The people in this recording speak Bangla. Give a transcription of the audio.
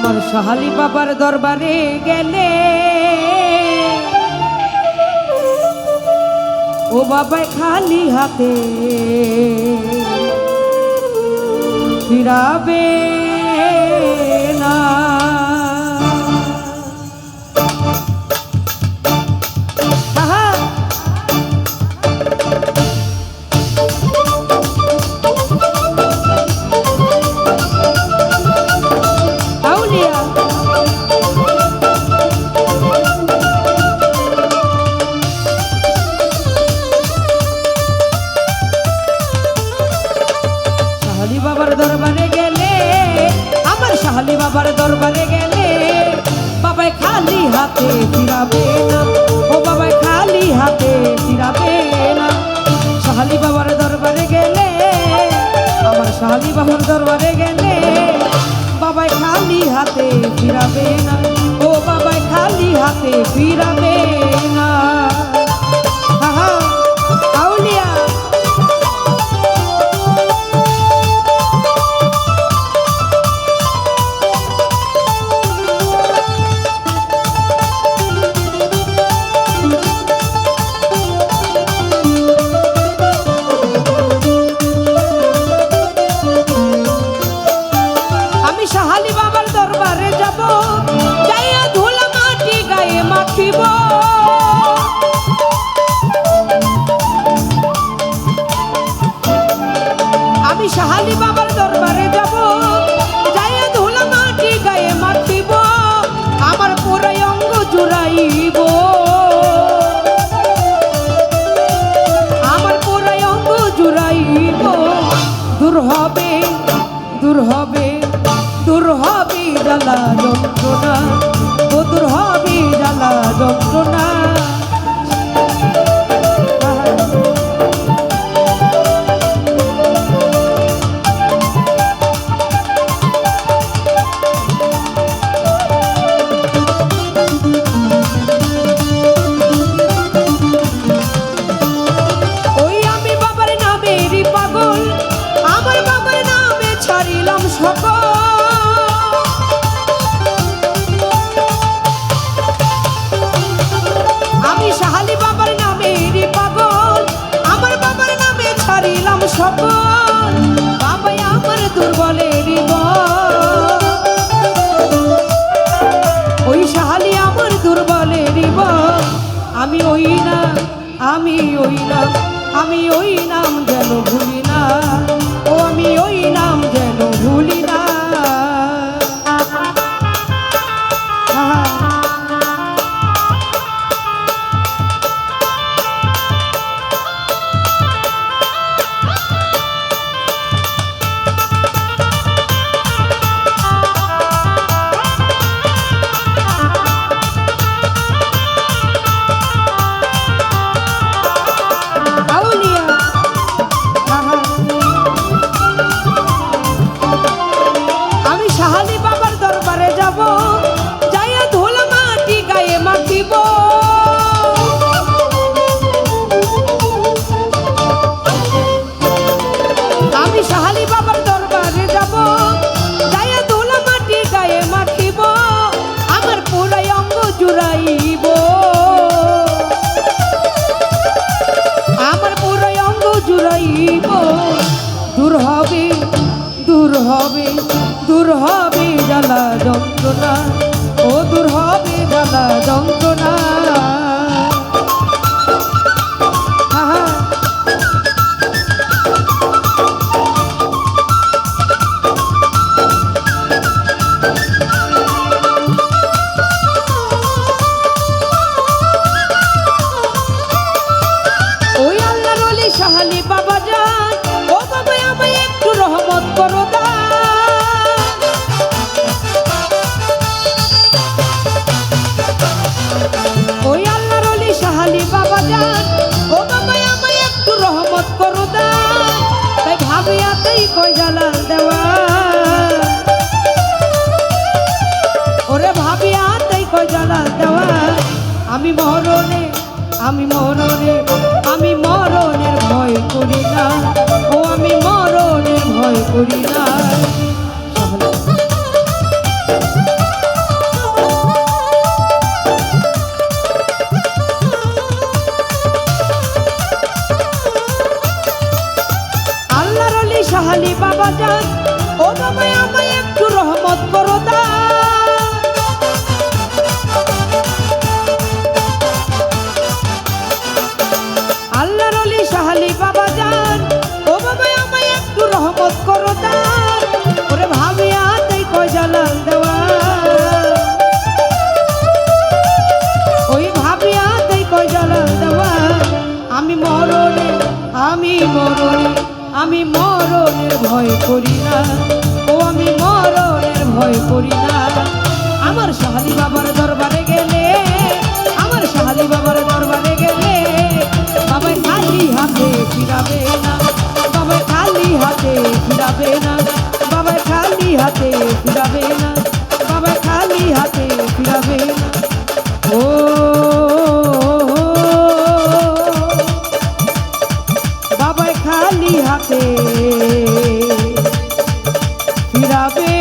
আমার শাহালি বাবার দরবারে গেলে ও বাবা খালি হাতে ফিরাবে না। দরবারে গেলে আমার শাহালি বাবার দরবারে গেলে বাবাই খালি হাতে ফিরাবে না, ও বাবাই খালি হাতে ফিরাবে না। শাহালি বাবার দরবারে গেলে আমার শাহালি বাবার দরবারে গেলে বাবাই খালি হাতে ফিরাবে না, ও বাবাই খালি হাতে ফিরাবে না। আউলিয়া শাহালি বাবার দরবারে যাব, যাইয়া ধুলা মাটি গায়ে মাখিব। আমি শাহালি বাবার দরবারে যাব, যাইয়া ধুলা মাটি গায়ে মাখিব। আমার পুরো অঙ্গ জুড়াইব, আমার পুরো অঙ্গ জুড়াইব। দূর হবে, দূর হবে, দূর হবে জ্বালা যন্ত্রণা, ও দূর হবে জ্বালা যন্ত্রণা। ওই আমি বাবার নামেরই পাগল, আমার বাবার নামে ছাড়িলাম সকল। আমি শাহালি বাবার নামেরই পাগল, আমার বাবার নামে ছাড়িলাম সকল। বাবাই আমার দুর্বলেরই বল, ওই শাহালি আমার দুর্বলেরই বল। আমি ওই না, আমি ওই না, আমি ওই নাম যেন ভুলি না, ও আমি ওই নাম যেন ভুলি না। আমি শাহালি বাবার দরবারে যাব, যাইয়া ধুলা মাটি গায়ে মাখিব। আমি শাহালি বাবার দরবারে যাব, যাইয়া ধুলা মাটি গায়ে মাখিব। আমার পুরো অঙ্গ জুড়াইব, আমার পুরো অঙ্গ জুড়াইব। দূর হবে, দূর হবে, দূর হবে জ্বালা যন্ত্রণা, ও দূর হবে জ্বালা যন্ত্রণা। ওই আল্লাহর ওলি শাহালি বাবা যান, ও বাবা আমায় একটু রহমত করো দান। ওই আল্লাহর ওলি শাহালি বাবা যান, ও বাবা আমায় একটু রহমত করো দান। তাই ভাবিয়াতেই কই জ্বালা দেওয়া, ওরে ভাবিয়াতেই কই জ্বালা দেওয়া। আমি মরণে, আমি মরণে, আমি মরণের ভয় করি না, ও আমি মরণের ভয় করি না। ভয় করি না, ও আমি মরণের ভয় করি না। আমার শাহালি বাবার দরবারে গেলে, আমার শাহালি বাবার দরবারে গেলে বাবা খালি হাতে ফিরাবে না, বাবা খালি হাতে ফিরাবে না, বাবা খালি হাতে ফিরাবে না, বাবা খালি হাতে ফিরাবে না। ও বাবা খালি হাতে ফিরাবে